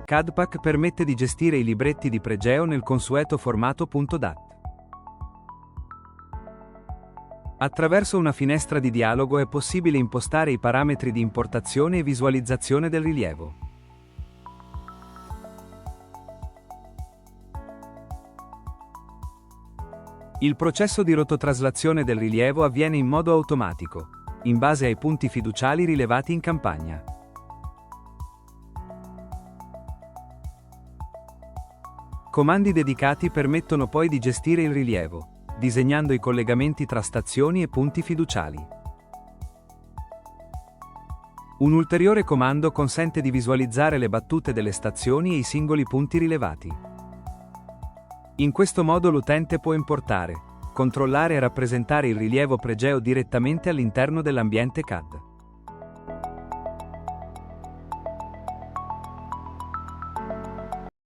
CADPak permette di gestire i libretti di Pregeo nel consueto formato .dat. Attraverso una finestra di dialogo è possibile impostare i parametri di importazione e visualizzazione del rilievo. Il processo di rototraslazione del rilievo avviene in modo automatico, in base ai punti fiduciali rilevati in campagna. Comandi dedicati permettono poi di gestire il rilievo, disegnando i collegamenti tra stazioni e punti fiduciali. Un ulteriore comando consente di visualizzare le battute delle stazioni e i singoli punti rilevati. In questo modo l'utente può importare, controllare e rappresentare il rilievo Pregeo direttamente all'interno dell'ambiente CAD.